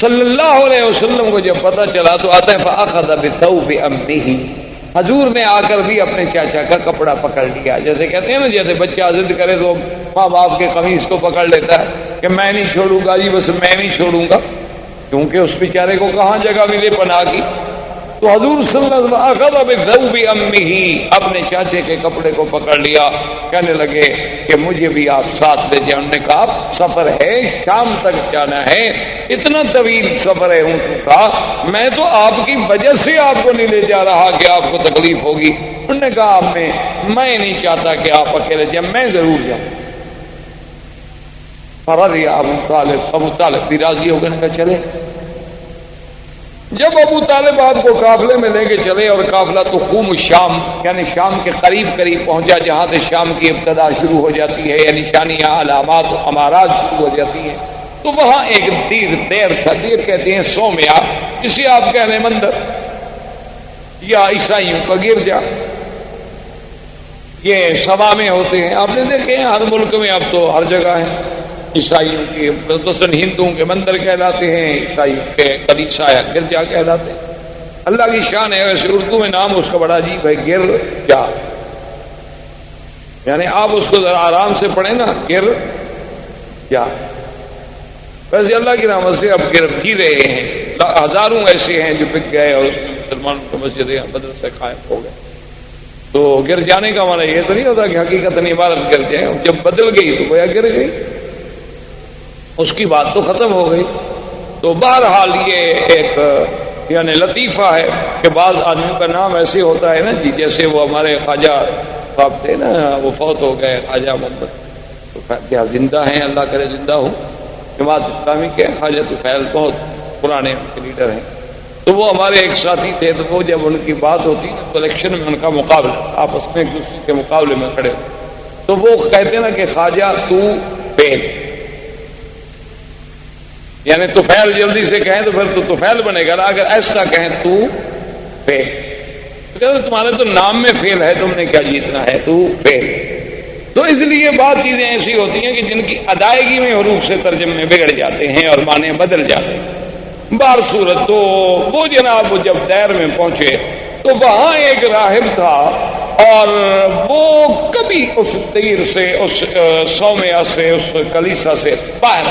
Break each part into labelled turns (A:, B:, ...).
A: صلی اللہ علیہ وسلم کو جب پتا چلا تو آتا ہے فاخذ بثوب امه، حضور نے آ کر بھی اپنے چاچا کا کپڑا پکڑ لیا. جیسے کہتے ہیں نا، جیسے بچہ ضد کرے تو ماں باپ کے قمیص کو پکڑ لیتا ہے کہ میں نہیں چھوڑوں گا جی، بس میں نہیں چھوڑوں گا، کیونکہ اس بیچارے کو کہاں جگہ ملے پناہ کی. تو حضور صلی اللہ علیہ وسلم اخذ بثوب امه، اپنے چاچے کے کپڑے کو پکڑ لیا. کہنے لگے کہ مجھے بھی آپ ساتھ لے جائیں. انہوں نے کہا سفر ہے، شام تک جانا ہے، اتنا طویل سفر ہے اونٹوں کا، میں تو آپ کی وجہ سے آپ کو نہیں لے جا رہا کہ آپ کو تکلیف ہوگی. انہوں نے کہا میں نہیں چاہتا کہ آپ اکیلے جائیں، میں ضرور جاؤں. فرضی ابو طالب بھی راضی ہو گئے، کہا چلے. جب ابو طالب آپ کو قافلے میں لے کے چلے اور قافلہ تو خوم شام یعنی شام کے قریب پہنچا، جہاں سے شام کی ابتدا شروع ہو جاتی ہے، یعنی نشانیاں، علامات و امارات شروع ہو جاتی ہیں. تو وہاں ایک دیر تھا، دیر کہتے ہیں سومیا، جسے آپ کہہ رہے ہیں مندر یا عیسائیوں کا گرجا. یہ سبا میں ہوتے ہیں، آپ نے دیکھے ہیں ہر ملک میں، اب تو ہر جگہ ہے. عیسائیوں کے مثلاً ہندوؤں کے مندر کہلاتے ہیں، عیسائیوں کے کلیسا یا گرجا کہلاتے ہیں. اللہ کی شان ہے. ویسے اردو میں نام اس کا بڑا عجیب ہے، گرجا، یعنی آپ اس کو ذرا آرام سے پڑھیں نا، گرجا. ویسے اللہ کی رحمت سے اب گر بھی رہے ہیں، ہزاروں ایسے ہیں جو بک گئے اور مسلمانوں کو مسجد مدرسے قائم ہو گئے. تو گر جانے کا معنی یہ تو نہیں ہوتا کہ حقیقت عبادت گر جائے. جب بدل گئی تو گویا گر گئی، اس کی بات تو ختم ہو گئی. تو بہرحال یہ ایک یعنی لطیفہ ہے کہ بعض آدمیوں کا نام ایسے ہوتا ہے نا جی، جیسے وہ ہمارے خواجہ صاحب تھے نا، وہ فوت ہو گئے، خواجہ محمد، تو کیا زندہ ہیں، اللہ کرے زندہ ہوں، جماعت اسلامی کے خواجہ طفیل بہت پرانے ان کے لیڈر ہیں. تو وہ ہمارے ایک ساتھی تھے. تو وہ جب ان کی بات ہوتی تو الیکشن میں ان کا مقابلہ، آپس میں ایک دوسرے کے مقابلے میں کھڑے ہوتے، تو وہ کہتے نا کہ خواجہ تو فیل، یعنی طفیل جلدی سے کہیں تو پھر تو طفیل بنے گا، اگر ایسا کہیں تو فیل. تمہارے تو نام میں فیل ہے، تم نے کیا جیتنا ہے، تو فیل. تو اس لیے بعض چیزیں ایسی ہوتی ہیں کہ جن کی ادائیگی میں حروف سے ترجمے بگڑ جاتے ہیں اور معنی بدل جاتے ہیں. بار صورت تو وہ جناب جب دیر میں پہنچے تو وہاں ایک راہب تھا، اور وہ کبھی اس دیر سے، اس سومیا سے، اس کلیسا سے باہر.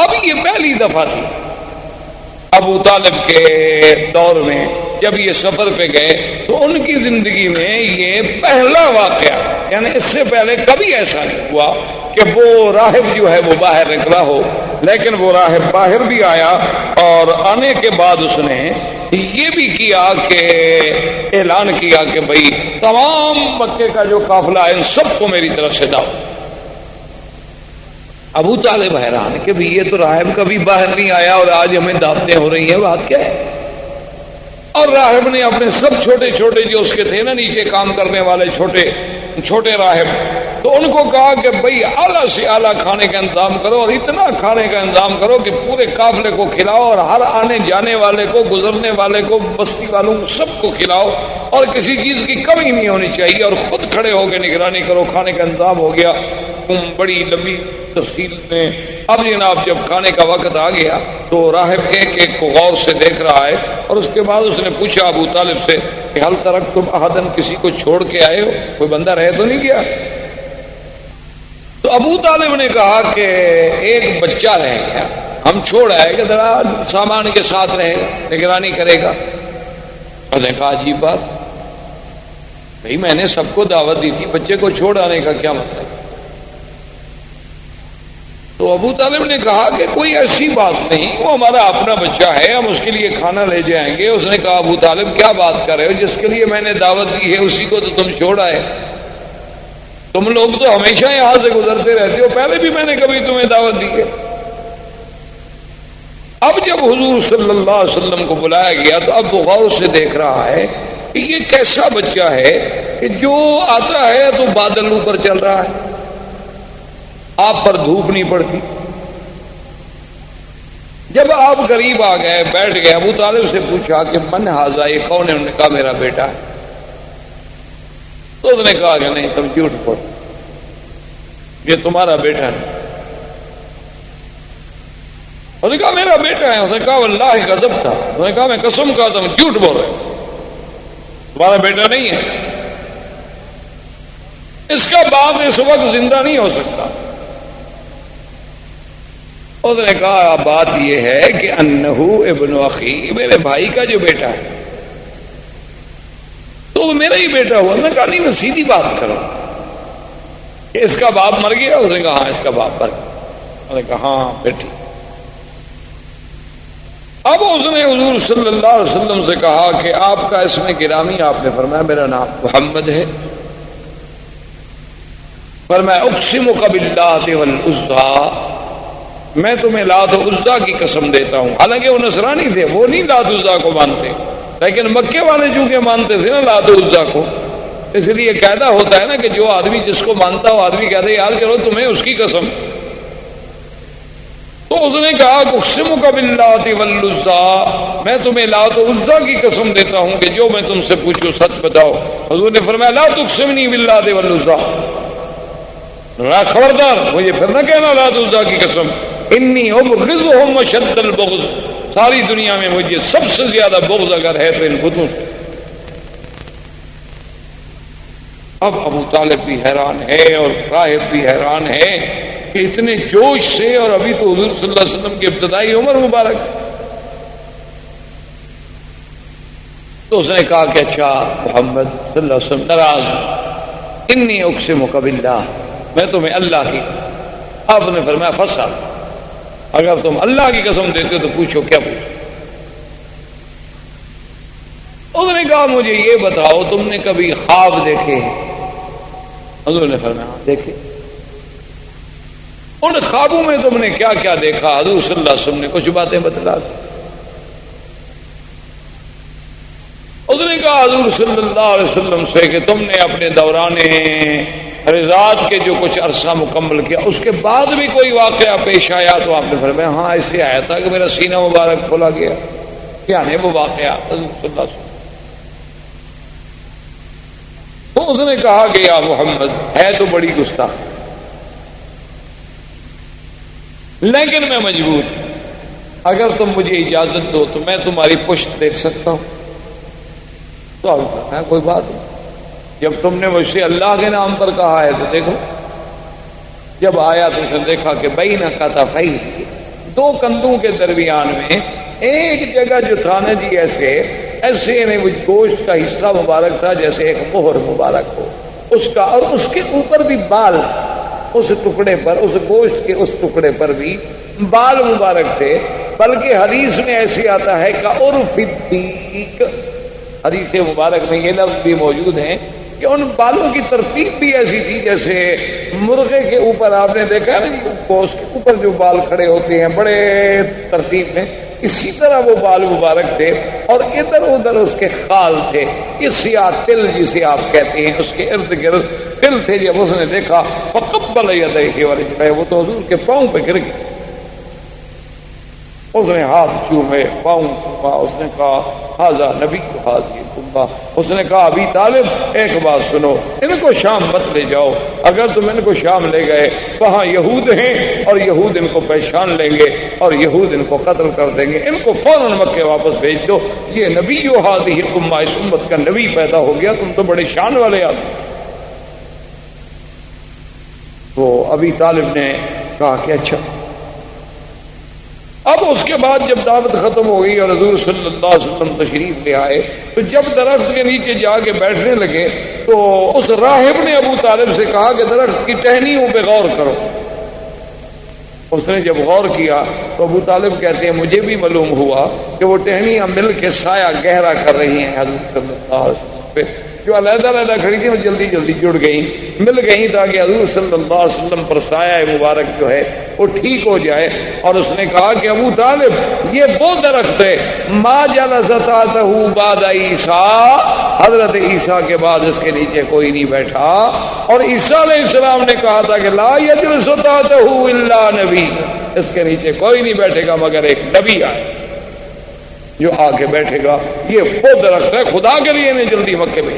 A: اب یہ پہلی دفعہ تھی ابو طالب کے دور میں جب یہ سفر پہ گئے، تو ان کی زندگی میں یہ پہلا واقعہ، یعنی اس سے پہلے کبھی ایسا نہیں ہوا کہ وہ راہب جو ہے وہ باہر نکلا ہو. لیکن وہ راہب باہر بھی آیا، اور آنے کے بعد اس نے یہ بھی کیا کہ اعلان کیا کہ بھئی تمام مکے کا جو قافلہ ہے ان سب کو میری طرف سے دعوت. ابو طالب حیران کہ بھی یہ تو راہب کبھی باہر نہیں آیا اور آج ہمیں دعوتیں ہو رہی ہیں، بات کیا ہے. اور راہب نے اپنے سب چھوٹے چھوٹے جو اس کے تھے نا نیچے کام کرنے والے چھوٹے راہب، تو ان کو کہا کہ بھئی اعلیٰ سے اعلیٰ کھانے کا انتظام کرو، اور اتنا کھانے کا انتظام کرو کہ پورے قافلے کو کھلاؤ، اور ہر آنے جانے والے کو، گزرنے والے کو، بستی والوں کو، سب کو کھلاؤ، اور کسی چیز کی کمی نہیں ہونی چاہیے، اور خود کھڑے ہو کے نگرانی کرو. کھانے کا انتظام ہو گیا بڑی لمبی تفصیل میں. اب جناب جب کھانے کا وقت آ گیا تو راہب ایک ایک کو غور سے دیکھ رہا ہے، اور اس کے بعد اس نے پوچھا ابو طالب سے کہ حل ترکتم احدن، کسی کو چھوڑ کے آئے ہو، کوئی بندہ رہ تو نہیں گیا. تو ابو طالب نے کہا کہ ایک بچہ رہ گیا، ہم چھوڑ آئے کہ ذرا سامان کے ساتھ رہے گا، نگرانی کرے گا. اور نے کہا عجیب بات، بھئی میں نے سب کو دعوت دی تھی، بچے کو چھوڑ آنے کا کیا مطلب. تو ابو طالب نے کہا کہ کوئی ایسی بات نہیں، وہ ہمارا اپنا بچہ ہے، ہم اس کے لیے کھانا لے جائیں گے. اس نے کہا ابو طالب کیا بات کر رہے ہو، جس کے لیے میں نے دعوت دی ہے اسی کو تو تم چھوڑ آئے. تم لوگ تو ہمیشہ یہاں سے گزرتے رہتے ہو، پہلے بھی میں نے کبھی تمہیں دعوت دی ہے. اب جب حضور صلی اللہ علیہ وسلم کو بلایا گیا تو اب وہ غور سے دیکھ رہا ہے کہ یہ کیسا بچہ ہے کہ جو آتا ہے تو بادل اوپر چل رہا ہے، آپ پر دھوپ نہیں پڑتی. جب آپ قریب آ گئے، بیٹھ گئے، ابو طالب سے پوچھا کہ من ھذا، یہ کون ہے؟ انہوں نے کہا میرا بیٹا ہے. تو اس نے کہا کہ نہیں، تم جھوٹ بول، یہ تمہارا بیٹا نہیں. اس نے کہا میرا بیٹا ہے. اس نے کہا واللہ غضب تھا. اس نے کہا میں قسم کھاتا ہوں جھوٹ بول رہے تمہارا بیٹا نہیں ہے. اس کا باپ اس وقت زندہ نہیں ہو سکتا. اس نے کہا بات یہ ہے کہ انہو ابن اخی، میرے بھائی کا جو بیٹا ہے تو وہ میرا ہی بیٹا ہوا. نے کہا نہیں میں سیدھی بات کروں کہ اس کا باپ مر گیا. اس نے کہا ہاں اس کا باپ مر گیا. اس نے کہا ہاں بیٹی. اب اس نے حضور صلی اللہ علیہ وسلم سے کہا کہ آپ کا اسم گرامی، آپ نے فرمایا میرا نام محمد ہے. فرمایا اقسمک باللات والعزی، میں تمہیں لات و عزا کی قسم دیتا ہوں. حالانکہ وہ نصرانی تھے، وہ نہیں لات و عزا کو مانتے، لیکن مکے والے چونکہ مانتے تھے نا لات و عزا کو، اس لیے قاعدہ ہوتا ہے نا کہ جو آدمی جس کو مانتا ہو آدمی کہتا ہے یار چلو تمہیں اس کی قسم. تو اس نے کہا اقسمک باللات والعزی، میں تمہیں لات و عزا کی قسم دیتا ہوں کہ جو میں تم سے پوچھوں سچ بتاؤ. حضور نے فرمایا لا تقسمنی باللات والعزی، خبردار مجھے پھر نہ کہنا لات و عزا کی قسم. انی ابغضهم اشد البغض، ساری دنیا میں مجھے سب سے زیادہ بغض اگر ہے تو ان بتوں سے. اب ابو طالب بھی حیران ہے اور راہب بھی حیران ہے کہ اتنے جوش سے، اور ابھی تو حضور صلی اللہ علیہ وسلم کی ابتدائی عمر مبارک. تو اس نے کہا کہ اچھا محمد صلی اللہ علیہ وسلم ناراض، انی اقسمک باللہ، میں تمہیں اللہ کی. آپ نے فرمایا فسا، اگر تم اللہ کی قسم دیتے تو پوچھو کیا پوچھو. اس نے کہا مجھے یہ بتاؤ تم نے کبھی خواب دیکھے ہیں؟ حضور نے فرمایا دیکھے. ان خوابوں میں تم نے کیا کیا دیکھا؟ حضور صلی اللہ علیہ وسلم نے کچھ باتیں بتلا دی. اس نے کہا حضور صلی اللہ علیہ وسلم سے کہ تم نے اپنے دوران رضاعت کے جو کچھ عرصہ مکمل کیا اس کے بعد بھی کوئی واقعہ پیش آیا؟ تو آپ نے فرمایا ہاں ایسے آیا تھا کہ میرا سینہ مبارک کھولا گیا. کیا ہے وہ واقعہ؟ حضور صلی اللہ علیہ وسلم. تو اس نے کہا کہ یا محمد ہے تو بڑی گستاخ، لیکن میں مجبور، اگر تم مجھے اجازت دو تو میں تمہاری پشت دیکھ سکتا ہوں. تو آپ نے فرمایا کوئی بات نہیں، جب تم نے مجھ سے اللہ کے نام پر کہا ہے تو دیکھو. جب آیا تو اس نے دیکھا کہ بین کتفی، دو کندھوں کے درمیان میں ایک جگہ جو تھا نا جی ایسے میں وہ گوشت کا حصہ مبارک تھا جیسے ایک مہر مبارک ہو اس کا، اور اس کے اوپر بھی بال، اس ٹکڑے پر، اس گوشت کے اس ٹکڑے پر بھی بال مبارک تھے. بلکہ حدیث میں ایسے آتا ہے کہ عرف الدیک، حدیث مبارک میں یہ لفظ بھی موجود ہیں کہ ان بالوں کی ترتیب بھی ایسی تھی جیسے مرغے کے اوپر آپ نے دیکھا نا گوشت کے اوپر جو بال کھڑے ہوتے ہیں بڑے ترتیب میں، اسی طرح وہ بال مبارک تھے. اور ادھر ادھر اس کے خال تھے، اس سیاہ تل جسے آپ کہتے ہیں، اس کے ارد گرد تل تھے. جب اس نے دیکھا فقبل یدیہ ورجلہ، وہ تو حضور کے پاؤں پہ گر گئے. اس نے ہاتھ چومے، پاؤں چوما. اس نے کہا ھذا نبی ھذہ امہ. اس نے کہا ابی طالب ایک بات سنو، ان کو شام مت لے جاؤ. اگر تم ان کو شام لے گئے وہاں یہود ہیں اور یہود ان کو پہچان لیں گے اور یہود ان کو قتل کر دیں گے. ان کو فوراً مکے واپس بھیج دو. یہ نبی ھذہ امہ، اس امت کا نبی پیدا ہو گیا، تم تو بڑے شان والے آدمی. تو ابی طالب نے کہا کہ اچھا. اب اس کے بعد جب دعوت ختم ہو گئی اور حضور صلی اللہ علیہ وسلم تشریف لے آئے تو جب درخت کے نیچے جا کے بیٹھنے لگے تو اس راہب نے ابو طالب سے کہا کہ درخت کی ٹہنیوں پہ غور کرو. اس نے جب غور کیا تو ابو طالب کہتے ہیں مجھے بھی معلوم ہوا کہ وہ ٹہنیاں مل کے سایہ گہرا کر رہی ہیں حضور صلی اللہ علیہ وسلم پہ. جو علیحدہ علیحدہ کھڑی تھی وہ جلدی جلدی جڑ گئیں، مل گئیں تاکہ حضور صلی اللہ علیہ وسلم پر سایہ مبارک جو ہے وہ ٹھیک ہو جائے. اور اس نے کہا کہ ابو طالب یہ وہ درخت ہے ما جلس تحتہ بعد عیسیٰ، حضرت عیسیٰ کے بعد اس کے نیچے کوئی نہیں بیٹھا. اور عیسیٰ علیہ السلام نے کہا تھا کہ لا یجلس تحتہ الا نبی، اس کے نیچے کوئی نہیں بیٹھے گا مگر ایک نبی آئے جو آ کے بیٹھے گا. یہ وہ درخت ہے، خدا کے لیے انہیں جلدی مکے میں.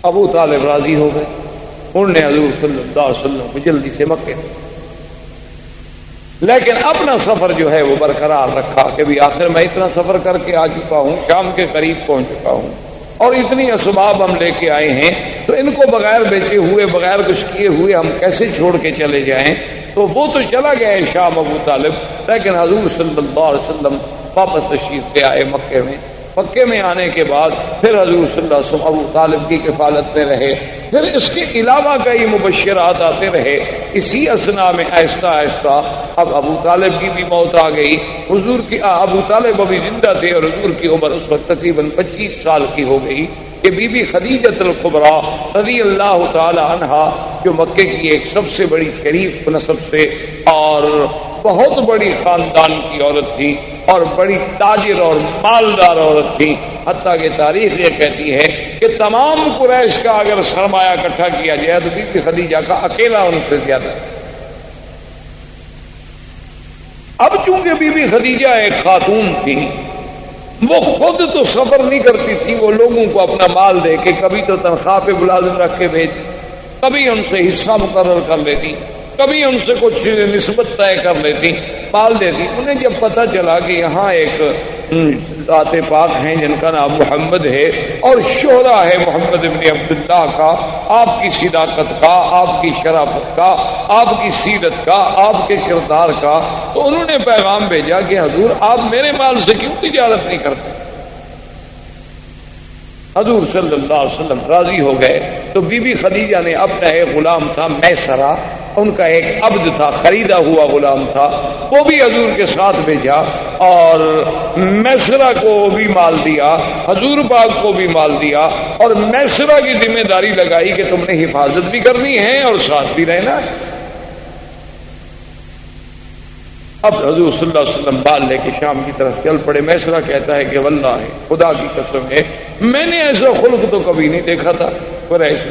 A: ابو طالب راضی ہو گئے، انہوں نے حضور صلی اللہ علیہ وسلم کو جلدی سے مکے میں. لیکن اپنا سفر جو ہے وہ برقرار رکھا کہ بھی آخر میں اتنا سفر کر کے آ چکا ہوں، شام کے قریب پہنچ چکا ہوں اور اتنی اسباب ہم لے کے آئے ہیں، تو ان کو بغیر بیچے ہوئے بغیر کچھ کیے ہوئے ہم کیسے چھوڑ کے چلے جائیں؟ تو وہ تو چلا گیا شام ابو طالب، لیکن حضور صلی اللہ علیہ وسلم واپس تشریف لے آئے مکے میں۔ مکے میں آنے کے بعد پھر حضور صلی اللہ علیہ وسلم ابو طالب کی کفالت میں رہے، پھر اس کے علاوہ کئی مبشرات آتے رہے۔ اسی اثنا میں آہستہ آہستہ اب ابو طالب کی بھی موت آ گئی۔ حضور کی ابو طالب ابھی زندہ تھے اور حضور کی عمر اس وقت تقریباً 25 سال کی ہو گئی کہ بی بی خدیجۃ الکبریٰ رضی اللہ تعالی عنہا، جو مکے کی ایک سب سے بڑی شریف نسب سے اور بہت بڑی خاندان کی عورت تھی اور بڑی تاجر اور مالدار عورت تھی، حتیٰ کہ تاریخ یہ کہتی ہے کہ تمام قریش کا اگر سرمایہ اکٹھا کیا جائے تو بی بی خدیجہ کا اکیلا ان سے زیادہ۔ اب چونکہ بی بی خدیجہ ایک خاتون تھی، وہ خود تو سفر نہیں کرتی تھی، وہ لوگوں کو اپنا مال دے کے کبھی تو تنخواہ پہ ملازم رکھ کے بھیج، کبھی ان سے حصہ مقرر کر لیتی، کبھی ان سے کچھ نسبت طے کر لیتی، مال دیتی۔ انہیں جب پتہ چلا کہ یہاں ایک ذات پاک ہیں جن کا نام محمد ہے اور شہرہ ہے محمد ابن عبداللہ کا، آپ کی صداقت کا، آپ کی شرافت کا، آپ کی سیرت کا، آپ کے کردار کا، تو انہوں نے پیغام بھیجا کہ حضور آپ میرے مال سے کیوں تجارت نہیں کرتے؟ حضور صلی اللہ علیہ وسلم راضی ہو گئے۔ تو بی بی خدیجہ نے اپنا ایک غلام تھا میسرہ، ان کا ایک عبد تھا، خریدا ہوا غلام تھا، وہ بھی حضور کے ساتھ بھیجا اور میسرہ کو بھی مال دیا، حضور پاک کو بھی مال دیا اور میسرہ کی ذمہ داری لگائی کہ تم نے حفاظت بھی کرنی ہے اور ساتھ بھی رہنا ہے۔ اب حضور صلی اللہ علیہ وسلم بال لے کے شام کی طرف چل پڑے۔ میسرہ کہتا ہے کہ واللہ خدا کی قسم ہے میں نے ایسا خلق تو کبھی نہیں دیکھا تھا قریش،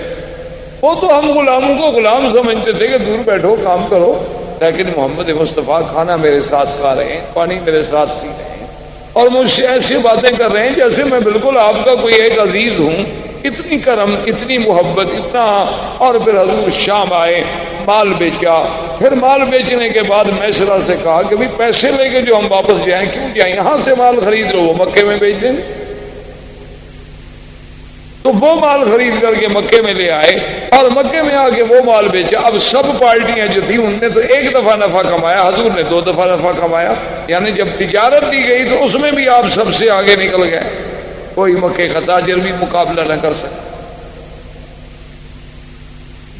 A: وہ تو ہم غلاموں کو غلام سمجھتے تھے کہ دور بیٹھو کام کرو، لیکن محمد مصطفیٰ کھانا میرے ساتھ کھا رہے ہیں، پانی میرے ساتھ پی رہے ہیں اور مجھ سے ایسی باتیں کر رہے ہیں جیسے میں بالکل آپ کا کوئی ایک عزیز ہوں۔ اتنی کرم، اتنی محبت، اتنا۔ اور پھر حضور شام آئے، مال بیچا، پھر مال بیچنے کے بعد میسرہ سے کہا کہ بھی پیسے لے کے جو ہم واپس جائیں کیوں جائیں، یہاں سے مال خرید لو، وہ مکے میں بیچ دیں۔ تو وہ مال خرید کر کے مکے میں لے آئے اور مکے میں آ کے وہ مال بیچا۔ اب سب پارٹیاں جو تھیں ان نے تو ایک دفعہ نفع کمایا، حضور نے 2 دفعہ نفع کمایا، یعنی جب تجارت دی گئی تو اس میں بھی آپ سب سے آگے نکل گئے، کوئی مکے کا تاجر بھی مقابلہ نہ کر سکے۔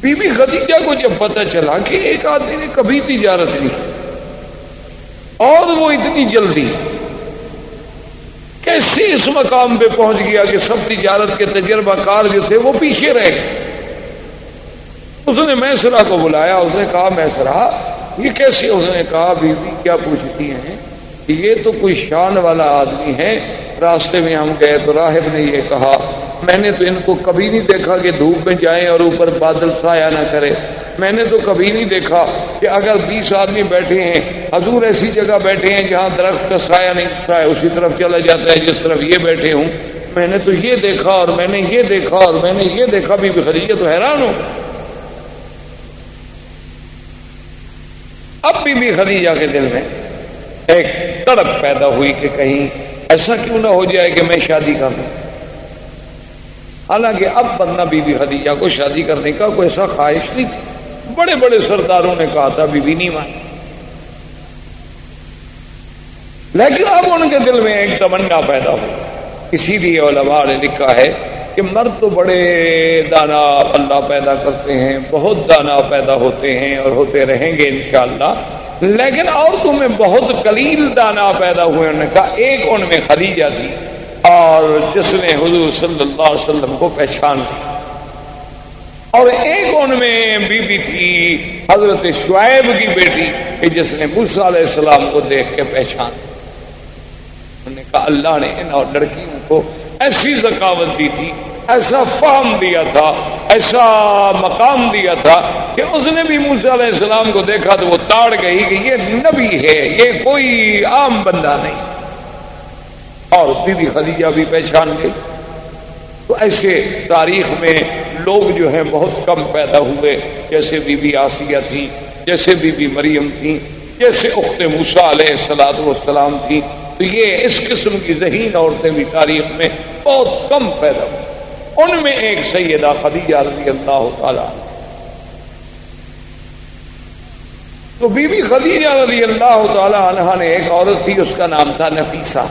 A: بی بی خدیجہ کو جب پتہ چلا کہ ایک آدمی نے کبھی تجارت نہیں کی اور وہ اتنی جلدی کیسے اس مقام پہ پہنچ گیا کہ سب تجارت کے تجربہ کار جو تھے وہ پیچھے رہ گئے، اس نے میسرہ کو بلایا، اس نے کہا میسرہ یہ کیسے؟ اس نے کہا بی بی کیا پوچھتی ہیں، یہ تو کوئی شان والا آدمی ہے، راستے میں ہم گئے تو راہب نے یہ کہا میں نے تو ان کو کبھی نہیں دیکھا کہ دھوپ میں جائیں اور اوپر بادل سایہ نہ کرے، میں نے تو کبھی نہیں دیکھا کہ اگر 20 آدمی بیٹھے ہیں، حضور ایسی جگہ بیٹھے ہیں جہاں درخت کا سایہ نہیں سایہ اسی طرف چلا جاتا ہے جس طرف یہ بیٹھے ہوں، میں نے تو یہ دیکھا اور میں نے یہ دیکھا اور میں نے یہ دیکھا۔ بی بی خدیجہ تو حیران ہو۔ اب بی بی خدیجہ کے دل میں ایک تڑپ پیدا ہوئی کہ کہیں ایسا کیوں نہ ہو جائے کہ میں شادی کر لوں۔ حالانکہ اب بندہ بی بی خدیجہ کو شادی کرنے کا کوئی ایسا خواہش نہیں تھی، بڑے بڑے سرداروں نے کہا تھا، بی بی نہیں مانی، لیکن اب ان کے دل میں ایک تمنا پیدا ہوئی۔ اسی لیے علماء نے لکھا ہے کہ مرد تو بڑے دانا اللہ پیدا کرتے ہیں، بہت دانا پیدا ہوتے ہیں اور ہوتے رہیں گے انشاءاللہ، لیکن عورتوں میں بہت قلیل دانا پیدا ہوئے۔ انہوں نے کہا ایک ان میں خدیجہ تھی اور جس نے حضور صلی اللہ علیہ وسلم کو پہچان لی، اور ایک ان میں بی بی تھی حضرت شعیب کی بیٹی کہ جس نے موسیٰ علیہ السلام کو دیکھ کے پہچان لی۔ انہوں نے کہا اللہ نے ان اور لڑکیوں کو ایسی ذکاوت دی تھی، ایسا فہم دیا تھا، ایسا مقام دیا تھا کہ اس نے بھی موسیٰ علیہ السلام کو دیکھا تو وہ تاڑ گئی کہ یہ نبی ہے، یہ کوئی عام بندہ نہیں، اور بی بی خدیجہ بھی پہچان گئی۔ تو ایسے تاریخ میں لوگ جو ہیں بہت کم پیدا ہوئے، جیسے بی بی آسیہ تھی، جیسے بی بی مریم تھی، جیسے اخت موسیٰ علیہ السلام تھی، تو یہ اس قسم کی ذہین عورتیں بھی تاریخ میں بہت کم پیدا ہوئی. ان میں ایک سیدہ خدیجہ رضی اللہ تعالی. تو بی بی خدیجہ رضی اللہ تعالی عنہا نے ایک عورت تھی، اس کا نام تھا نفیسہ.